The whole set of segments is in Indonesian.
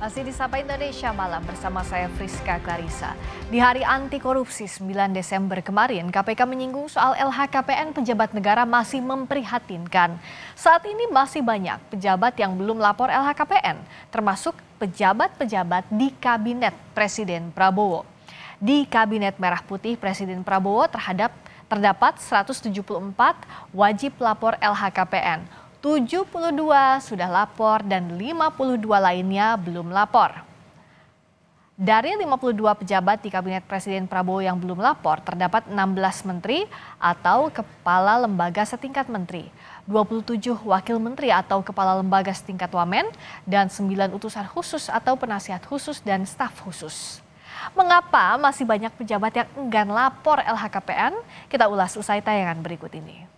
Masih di Sapa Indonesia Malam bersama saya Friska Clarissa. Di hari anti korupsi 9 Desember kemarin, KPK menyinggung soal LHKPN pejabat negara masih memprihatinkan. Saat ini masih banyak pejabat yang belum lapor LHKPN, termasuk pejabat-pejabat di Kabinet Presiden Prabowo. Di Kabinet Merah Putih Presiden Prabowo terdapat 174 wajib lapor LHKPN. 72 sudah lapor dan 52 lainnya belum lapor. Dari 52 pejabat di Kabinet Presiden Prabowo yang belum lapor, terdapat 16 menteri atau kepala lembaga setingkat menteri, 27 wakil menteri atau kepala lembaga setingkat wamen, dan 9 utusan khusus atau penasihat khusus dan staf khusus. Mengapa masih banyak pejabat yang enggan lapor LHKPN? Kita ulas usai tayangan berikut ini.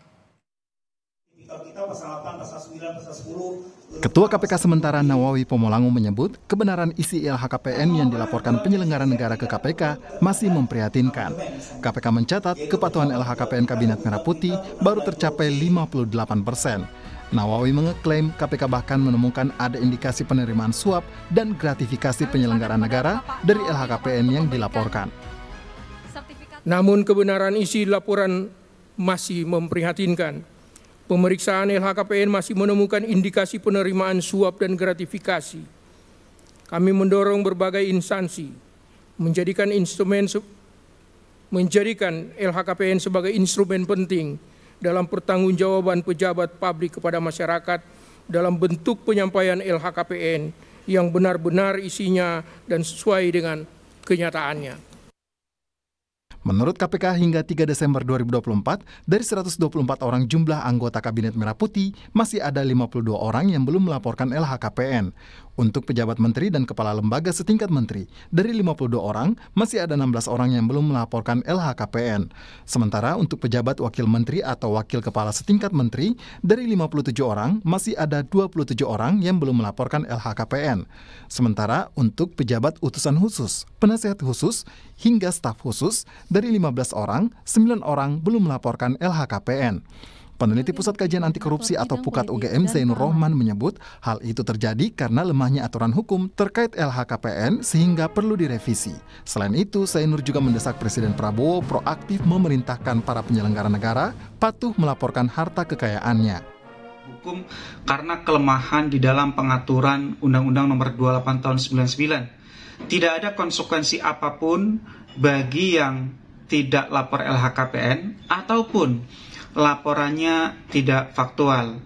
Ketua KPK sementara Nawawi Pomolango menyebut kebenaran isi LHKPN yang dilaporkan penyelenggara negara ke KPK masih memprihatinkan. KPK mencatat kepatuhan LHKPN Kabinet Merah Putih baru tercapai 58%. Nawawi mengeklaim KPK bahkan menemukan ada indikasi penerimaan suap dan gratifikasi penyelenggara negara dari LHKPN yang dilaporkan. Namun kebenaran isi laporan masih memprihatinkan. Pemeriksaan LHKPN masih menemukan indikasi penerimaan suap dan gratifikasi. Kami mendorong berbagai instansi menjadikan LHKPN sebagai instrumen penting dalam pertanggungjawaban pejabat publik kepada masyarakat dalam bentuk penyampaian LHKPN yang benar-benar isinya dan sesuai dengan kenyataannya. Menurut KPK hingga 3 Desember 2024, dari 124 orang jumlah anggota Kabinet Merah Putih, masih ada 52 orang yang belum melaporkan LHKPN. Untuk pejabat menteri dan kepala lembaga setingkat menteri, dari 52 orang, masih ada 16 orang yang belum melaporkan LHKPN. Sementara untuk pejabat wakil menteri atau wakil kepala setingkat menteri, dari 57 orang, masih ada 27 orang yang belum melaporkan LHKPN. Sementara untuk pejabat utusan khusus, penasihat khusus, hingga staf khusus, dari 15 orang, 9 orang belum melaporkan LHKPN. Peneliti Pusat Kajian Anti Korupsi atau Pukat UGM Zainur Rohman menyebut hal itu terjadi karena lemahnya aturan hukum terkait LHKPN sehingga perlu direvisi. Selain itu, Zainur juga mendesak Presiden Prabowo proaktif memerintahkan para penyelenggara negara patuh melaporkan harta kekayaannya. Hukum karena kelemahan di dalam pengaturan Undang-Undang Nomor 28 Tahun 99. Tidak ada konsekuensi apapun bagi yang tidak lapor LHKPN ataupun laporannya tidak faktual.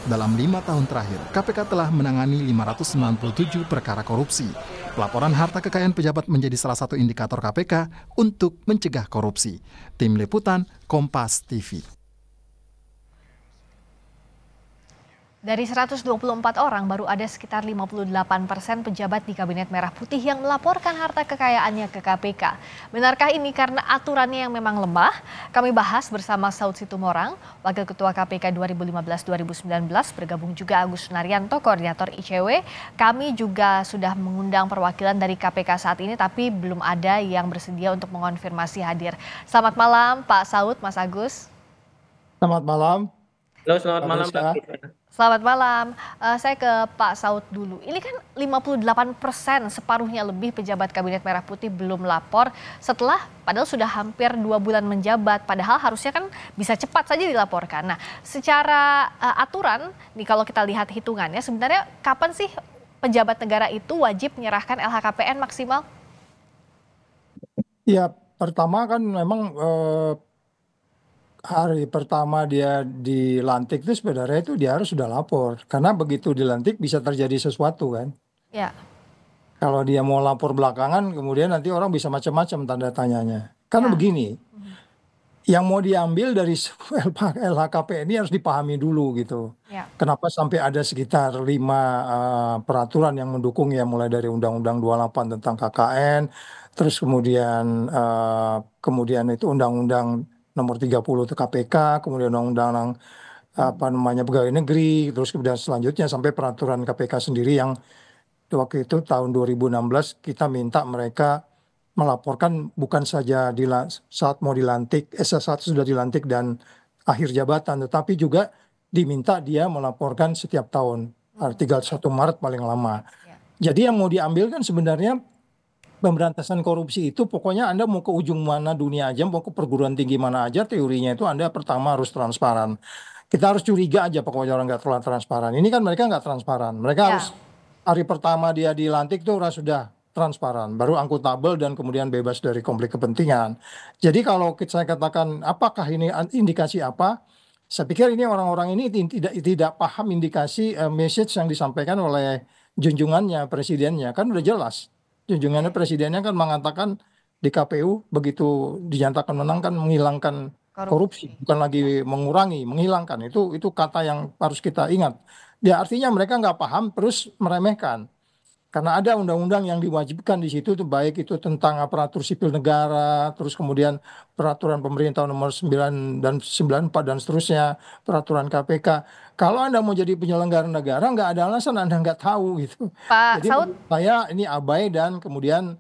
Dalam 5 tahun terakhir, KPK telah menangani 597 perkara korupsi. Pelaporan harta kekayaan pejabat menjadi salah satu indikator KPK untuk mencegah korupsi. Tim Liputan, Kompas TV. Dari 124 orang, baru ada sekitar 58% pejabat di Kabinet Merah Putih yang melaporkan harta kekayaannya ke KPK. Benarkah ini karena aturannya yang memang lemah? Kami bahas bersama Saud Situmorang, Wakil Ketua KPK 2015-2019, bergabung juga Agus Sunaryanto, Koordinator ICW. Kami juga sudah mengundang perwakilan dari KPK saat ini, tapi belum ada yang bersedia untuk mengonfirmasi hadir. Selamat malam Pak Saud, Mas Agus. Selamat malam. Halo, selamat malam Pak. Selamat malam, saya ke Pak Saud dulu. Ini kan 58%, separuhnya lebih pejabat Kabinet Merah Putih belum lapor setelah padahal sudah hampir 2 bulan menjabat. Padahal harusnya kan bisa cepat saja dilaporkan. Nah, secara aturan, nih kalau kita lihat hitungannya, sebenarnya kapan sih pejabat negara itu wajib menyerahkan LHKPN maksimal? Ya, pertama kan memang hari pertama dia dilantik itu sebenarnya itu dia harus sudah lapor. Karena begitu dilantik bisa terjadi sesuatu kan. Ya. Kalau dia mau lapor belakangan kemudian nanti orang bisa macam-macam tanda tanyanya. Karena begini, yang mau diambil dari LHKPN ini harus dipahami dulu gitu. Ya. Kenapa sampai ada sekitar 5 peraturan yang mendukung ya, mulai dari Undang-Undang 28 tentang KKN, terus kemudian itu Undang-Undang Nomor 30 itu KPK, kemudian Undang-Undang Pegawai Negeri, terus kemudian selanjutnya sampai peraturan KPK sendiri yang waktu itu tahun 2016 kita minta mereka melaporkan bukan saja saat mau dilantik, saat sudah dilantik dan akhir jabatan, tetapi juga diminta dia melaporkan setiap tahun. 31 Maret paling lama. Ya. Jadi yang mau diambil kan sebenarnya pemberantasan korupsi itu pokoknya Anda mau ke ujung mana dunia aja, mau ke perguruan tinggi mana aja, teorinya itu Anda pertama harus transparan. Kita harus curiga aja pokoknya orang nggak terlalu transparan. Ini kan mereka nggak transparan. Mereka Ya. harus hari pertama dia dilantik tuh sudah transparan, baru akuntabel dan kemudian bebas dari konflik kepentingan. Jadi kalau saya katakan apakah ini indikasi apa? Saya pikir ini orang-orang ini tidak paham indikasi message yang disampaikan oleh junjungannya presidennya, kan udah jelas. Junjungannya presidennya kan mengatakan di KPU begitu dinyatakan menang kan menghilangkan korupsi, bukan lagi mengurangi, menghilangkan. Itu kata yang harus kita ingat. Ya artinya mereka nggak paham terus meremehkan. Karena ada undang-undang yang diwajibkan di situ, tuh baik itu tentang aparatur sipil negara, terus kemudian peraturan pemerintah nomor 9 dan 94 dan seterusnya, peraturan KPK. Kalau Anda mau jadi penyelenggara negara, nggak ada alasan Anda nggak tahu gitu. Pak Jadi Saud, menurut saya ini abai dan kemudian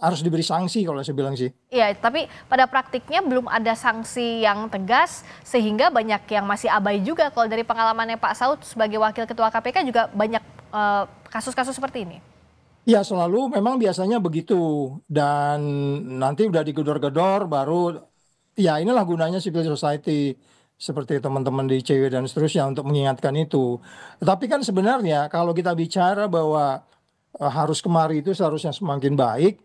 harus diberi sanksi kalau saya bilang sih. ya, tapi pada praktiknya belum ada sanksi yang tegas sehingga banyak yang masih abai juga. Kalau dari pengalamannya Pak Saud sebagai Wakil Ketua KPK juga banyak kasus-kasus seperti ini. Ya selalu memang biasanya begitu dan nanti udah digedor-gedor baru ya inilah gunanya civil society seperti teman-teman di ICW dan seterusnya untuk mengingatkan itu. Tapi kan sebenarnya kalau kita bicara bahwa harus kemari itu seharusnya semakin baik,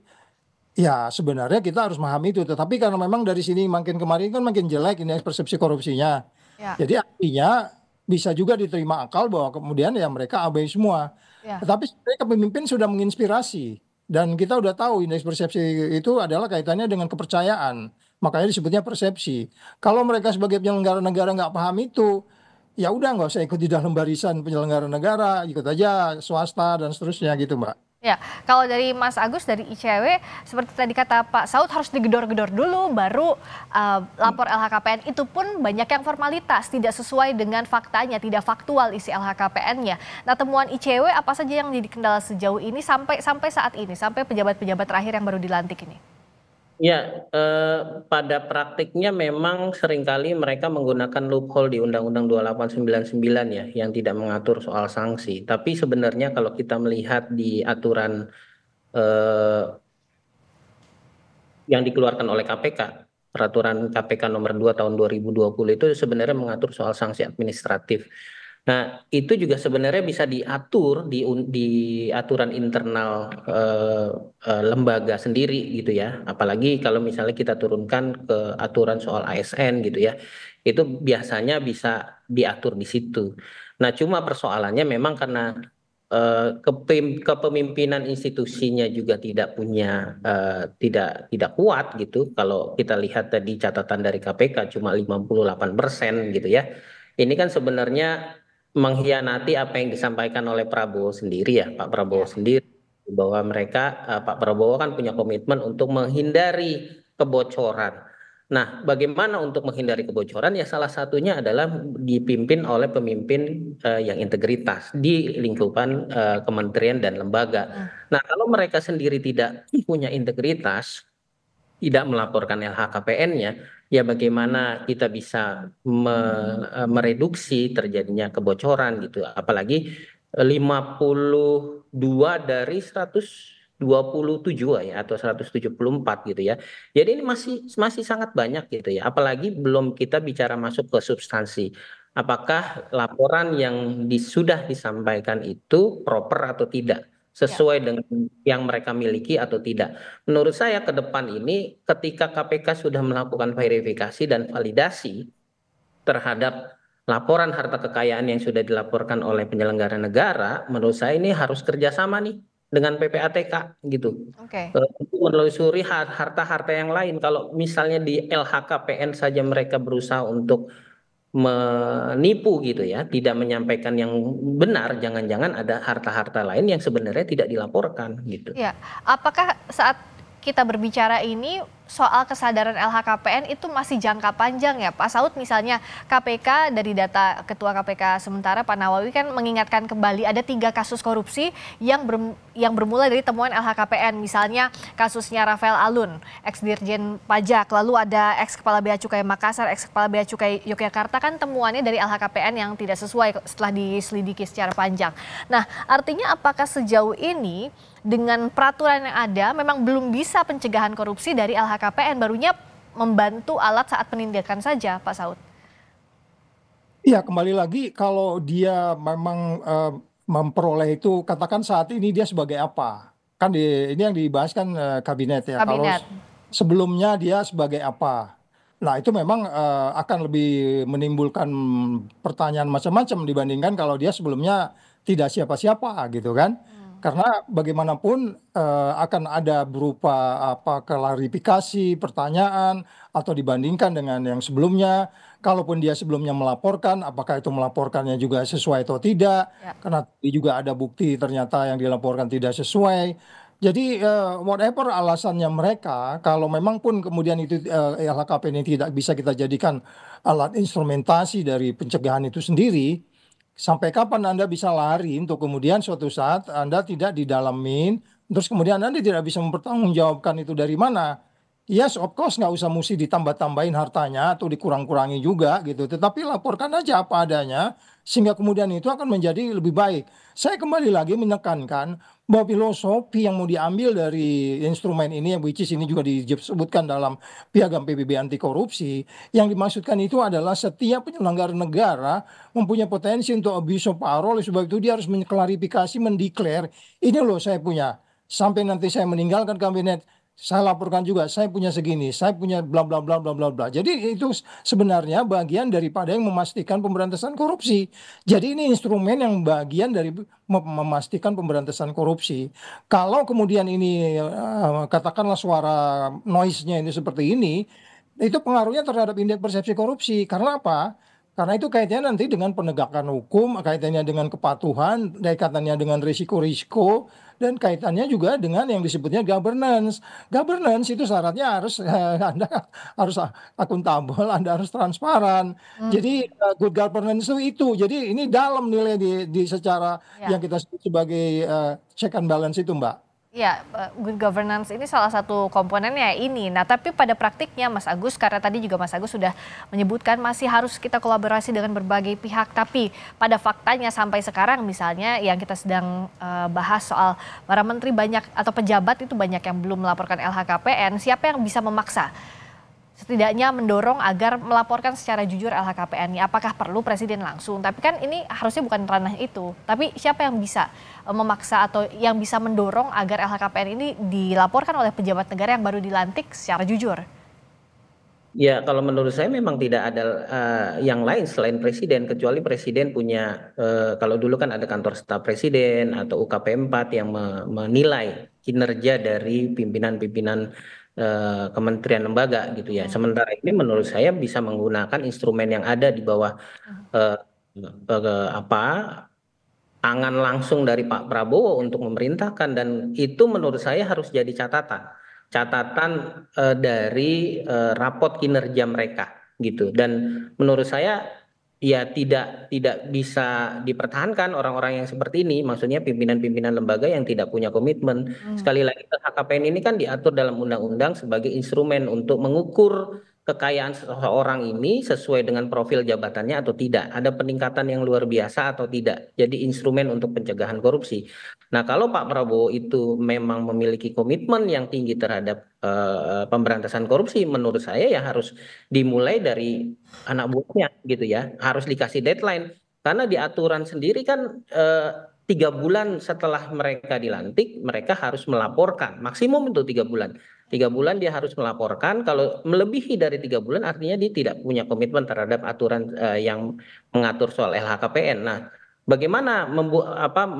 ya sebenarnya kita harus memahami itu. Tetapi karena memang dari sini makin kemari kan makin jelek ini persepsi korupsinya. Ya. Jadi artinya bisa juga diterima akal bahwa kemudian ya mereka abai semua. Ya. Tetapi sebenarnya kepemimpin sudah menginspirasi dan kita udah tahu indeks persepsi itu adalah kaitannya dengan kepercayaan. Makanya disebutnya persepsi. Kalau mereka sebagai penyelenggara negara nggak paham itu, ya udah nggak usah ikut di dalam barisan penyelenggara negara, ikut aja swasta dan seterusnya gitu, Mbak. Ya, kalau dari Mas Agus dari ICW, seperti tadi kata Pak Saud harus digedor-gedor dulu, baru lapor LHKPN. Itu pun banyak yang formalitas, tidak sesuai dengan faktanya, tidak faktual isi LHKPN-nya. Nah, temuan ICW apa saja yang jadi kendala sejauh ini sampai saat ini, sampai pejabat-pejabat terakhir yang baru dilantik ini? Ya, pada praktiknya memang seringkali mereka menggunakan loophole di Undang-Undang 2899 ya, yang tidak mengatur soal sanksi. Tapi sebenarnya kalau kita melihat di aturan yang dikeluarkan oleh KPK, peraturan KPK nomor 2 tahun 2020 itu sebenarnya mengatur soal sanksi administratif. Nah, itu juga sebenarnya bisa diatur di aturan internal lembaga sendiri gitu ya. Apalagi kalau misalnya kita turunkan ke aturan soal ASN gitu ya. Itu biasanya bisa diatur di situ. Nah, cuma persoalannya memang karena kepemimpinan institusinya juga tidak punya tidak kuat gitu. Kalau kita lihat tadi catatan dari KPK cuma 58% gitu ya. Ini kan sebenarnya mengkhianati apa yang disampaikan oleh Prabowo sendiri ya, Pak Prabowo sendiri, bahwa mereka Pak Prabowo kan punya komitmen untuk menghindari kebocoran. Nah, bagaimana untuk menghindari kebocoran? Ya salah satunya adalah dipimpin oleh pemimpin yang integritas di lingkupan kementerian dan lembaga. Nah, kalau mereka sendiri tidak punya integritas, tidak melaporkan LHKPN-nya, ya bagaimana kita bisa mereduksi terjadinya kebocoran gitu. Apalagi 52 dari 127 ya atau 174 gitu ya. Jadi ini masih sangat banyak gitu ya. Apalagi belum kita bicara masuk ke substansi. Apakah laporan yang sudah disampaikan itu proper atau tidak? Sesuai dengan yang mereka miliki atau tidak. Menurut saya ke depan ini ketika KPK sudah melakukan verifikasi dan validasi terhadap laporan harta kekayaan yang sudah dilaporkan oleh penyelenggara negara, menurut saya ini harus kerjasama nih dengan PPATK gitu. Untuk menelusuri harta-harta yang lain. Kalau misalnya di LHKPN saja mereka berusaha untuk menipu gitu ya, tidak menyampaikan yang benar, jangan-jangan ada harta-harta lain yang sebenarnya tidak dilaporkan gitu. Ya, apakah saat kita berbicara ini soal kesadaran LHKPN itu masih jangka panjang ya Pak Saud. Misalnya KPK, dari data Ketua KPK sementara Pak Nawawi kan mengingatkan kembali ada 3 kasus korupsi yang bermula dari temuan LHKPN. Misalnya kasusnya Rafael Alun, ex-dirjen pajak, lalu ada ex-kepala Bea Cukai Makassar, ex-kepala Bea Cukai Yogyakarta, kan temuannya dari LHKPN yang tidak sesuai setelah diselidiki secara panjang. Nah, artinya apakah sejauh ini dengan peraturan yang ada memang belum bisa pencegahan korupsi dari LHKPN, barunya membantu alat saat penindakan saja, Pak Saud? Iya, kembali lagi kalau dia memang memperoleh itu, katakan saat ini dia sebagai apa? Kan ini yang dibahas kan kabinet ya. Kalau Kabinet. sebelumnya dia sebagai apa? Nah, itu memang akan lebih menimbulkan pertanyaan macam-macam dibandingkan kalau dia sebelumnya tidak siapa-siapa gitu kan. Karena bagaimanapun akan ada berupa apa klarifikasi, pertanyaan, atau dibandingkan dengan yang sebelumnya. Kalaupun dia sebelumnya melaporkan, apakah itu melaporkannya juga sesuai atau tidak? Ya. Karena juga ada bukti ternyata yang dilaporkan tidak sesuai. Jadi whatever alasannya mereka, kalau memang pun kemudian itu LHKPN ini tidak bisa kita jadikan alat instrumentasi dari pencegahan itu sendiri, sampai kapan Anda bisa lari untuk kemudian suatu saat Anda tidak didalamin, terus kemudian Anda tidak bisa mempertanggungjawabkan itu dari mana? Yes, of course nggak usah mesti ditambah-tambahin hartanya atau dikurang-kurangi juga gitu. Tetapi laporkan aja apa adanya sehingga kemudian itu akan menjadi lebih baik. Saya kembali lagi menekankan bahwa filosofi yang mau diambil dari instrumen ini, which is ini juga disebutkan dalam Piagam PBB anti korupsi, yang dimaksudkan itu adalah setiap penyelenggara negara mempunyai potensi untuk abuse of power, oleh sebab itu dia harus mengklarifikasi, mendeklar, ini loh saya punya. Sampai nanti saya meninggalkan kabinet, saya laporkan juga, saya punya segini, saya punya bla bla bla bla bla bla. Jadi itu sebenarnya bagian daripada yang memastikan pemberantasan korupsi. Jadi ini instrumen yang bagian dari memastikan pemberantasan korupsi. Kalau kemudian ini katakanlah suara noise-nya ini seperti ini, itu pengaruhnya terhadap indeks persepsi korupsi. Karena apa? Karena itu kaitannya nanti dengan penegakan hukum, kaitannya dengan kepatuhan, kaitannya dengan risiko-risiko, dan kaitannya juga dengan yang disebutnya governance. Governance itu syaratnya harus Anda harus akuntabel, Anda harus transparan. Jadi good governance itu. Jadi ini dalam nilai di secara yang kita sebut sebagai check and balance itu, Mbak. Ya, good governance ini salah satu komponennya ini. Nah, tapi pada praktiknya Mas Agus, karena tadi juga Mas Agus sudah menyebutkan masih harus kita kolaborasi dengan berbagai pihak. Tapi pada faktanya sampai sekarang misalnya yang kita sedang bahas soal para menteri banyak atau pejabat itu banyak yang belum melaporkan LHKPN. Siapa yang bisa memaksa? Setidaknya mendorong agar melaporkan secara jujur LHKPN-nya. Apakah perlu presiden langsung? Tapi kan ini harusnya bukan ranah itu. Tapi siapa yang bisa memaksa atau yang bisa mendorong agar LHKPN ini dilaporkan oleh pejabat negara yang baru dilantik secara jujur? Ya, kalau menurut saya memang tidak ada yang lain selain presiden, kecuali presiden punya, kalau dulu kan ada kantor staf presiden atau UKP 4 yang menilai kinerja dari pimpinan-pimpinan kementerian lembaga gitu ya. Sementara ini menurut saya bisa menggunakan instrumen yang ada di bawah tangan langsung dari Pak Prabowo untuk memerintahkan, dan itu menurut saya harus jadi catatan dari rapot kinerja mereka gitu. Dan menurut saya ya tidak bisa dipertahankan orang-orang yang seperti ini, maksudnya pimpinan-pimpinan lembaga yang tidak punya komitmen. Sekali lagi LHKPN ini kan diatur dalam undang-undang sebagai instrumen untuk mengukur kekayaan seseorang ini sesuai dengan profil jabatannya atau tidak, ada peningkatan yang luar biasa atau tidak. Jadi instrumen untuk pencegahan korupsi. Nah, kalau Pak Prabowo itu memang memiliki komitmen yang tinggi terhadap pemberantasan korupsi, menurut saya ya harus dimulai dari anak buahnya gitu ya, harus dikasih deadline. Karena di aturan sendiri kan 3 bulan setelah mereka dilantik, mereka harus melaporkan, maksimum itu 3 bulan. 3 bulan dia harus melaporkan. Kalau melebihi dari 3 bulan artinya dia tidak punya komitmen terhadap aturan yang mengatur soal LHKPN. Nah, bagaimana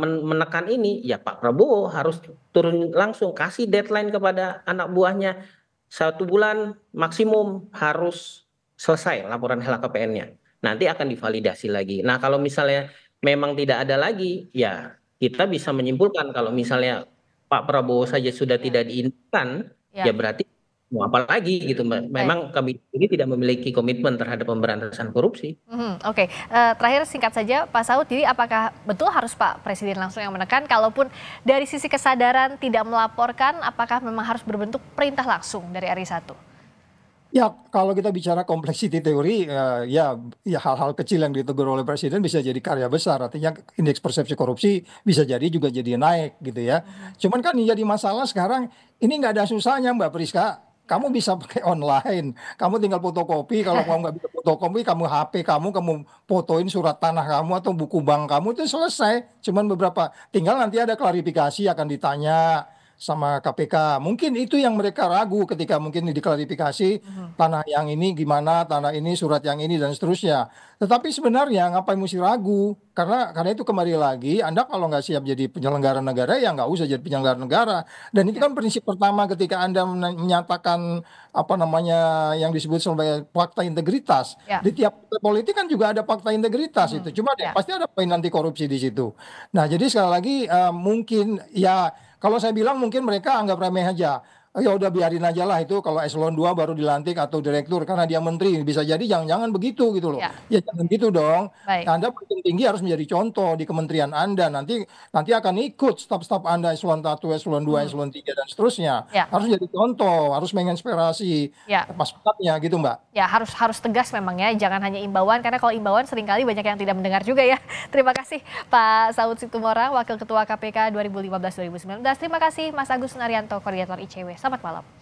menekan ini? Ya Pak Prabowo harus turun langsung, kasih deadline kepada anak buahnya, 1 bulan maksimum harus selesai laporan LHKPN-nya. Nanti akan divalidasi lagi. Nah, kalau misalnya memang tidak ada lagi, ya kita bisa menyimpulkan kalau misalnya Pak Prabowo saja sudah tidak diinginkan, ya berarti mau apa lagi gitu, Mbak. Memang kami ini tidak memiliki komitmen terhadap pemberantasan korupsi. Oke. Terakhir singkat saja Pak Saud, jadi apakah betul harus Pak Presiden langsung yang menekan, kalaupun dari sisi kesadaran tidak melaporkan, apakah memang harus berbentuk perintah langsung dari RI 1? Ya, kalau kita bicara complexity teori, ya hal-hal kecil yang ditegur oleh presiden bisa jadi karya besar. Artinya indeks persepsi korupsi bisa jadi juga jadi naik gitu ya. Cuman kan yang jadi masalah sekarang ini nggak ada susahnya Mbak Priska. Kamu bisa pakai online, kamu tinggal fotokopi. Kalau kamu nggak bisa fotokopi, kamu HP kamu fotoin surat tanah kamu atau buku bank kamu itu selesai. Cuman beberapa, tinggal nanti ada klarifikasi akan ditanya sama KPK. Mungkin itu yang mereka ragu ketika mungkin diklarifikasi tanah yang ini gimana, tanah ini, surat yang ini dan seterusnya. Tetapi sebenarnya ngapain mesti ragu? Karena itu kembali lagi, Anda kalau nggak siap jadi penyelenggara negara ya nggak usah jadi penyelenggara negara. Dan itu kan prinsip pertama ketika Anda menyatakan apa namanya yang disebut sebagai fakta integritas. Ya. Di tiap partai politik kan juga ada fakta integritas itu. Cuma Ya. pasti ada poin anti korupsi di situ. Nah, jadi sekali lagi mungkin ya kalau saya bilang mungkin mereka anggap remeh aja. Ya udah biarin aja lah itu kalau eselon 2 baru dilantik atau direktur karena dia menteri. Bisa jadi jangan-jangan begitu gitu loh. Ya. Ya jangan gitu dong. Baik. Anda paling tinggi harus menjadi contoh di kementerian Anda. Nanti akan ikut staf-staf Anda eselon 1, eselon 2, eselon 3 dan seterusnya. Ya. Harus jadi contoh, harus menginspirasi Ya. pasukannya gitu Mbak. Ya, harus tegas memang ya, jangan hanya imbauan, karena kalau imbauan seringkali banyak yang tidak mendengar juga ya. Terima kasih Pak Saud Situmorang, Wakil Ketua KPK 2015-2019. Terima kasih Mas Agus Naryanto, Koordinator ICW. Selamat malam.